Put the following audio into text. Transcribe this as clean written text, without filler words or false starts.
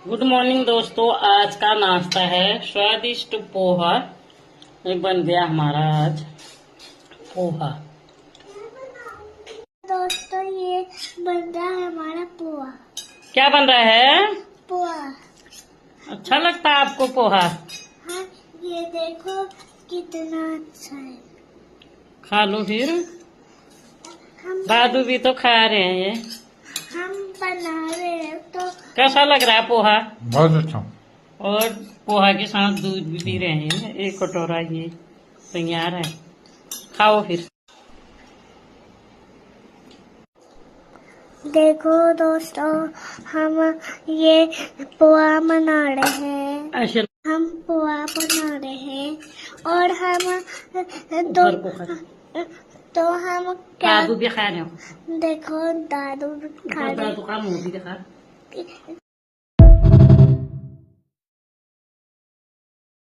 Good morning दोस्तों। आज का नाश्ता है स्वादिष्ट पोहा। ये बन गया हमारा आज पोहा। दोस्तों ये बन रहा है हमारा पोहा। क्या बन रहा है? पोहा। अच्छा लगता है आपको पोहा? हाँ, ये देखो कितना अच्छा है। खा लो फिर। हम दादू भी तो खा रहे हैं ये। हम बना रहे हैं तो कैसा लग रहा है पोहा? बहुत अच्छा। और पोहा के साथ दूध भी पी रहे हैं। एक कटोरा ये तैयार है, खाओ फिर। देखो दोस्तों, हम ये पोहा बना रहे हैं। ऐसे हम पोहा बना रहे हैं और हम ऊपर को खा। तो हम क्या दादू भी खा रहे हो। देखो दादू खा रहे दादू का मुंह भी दिखा।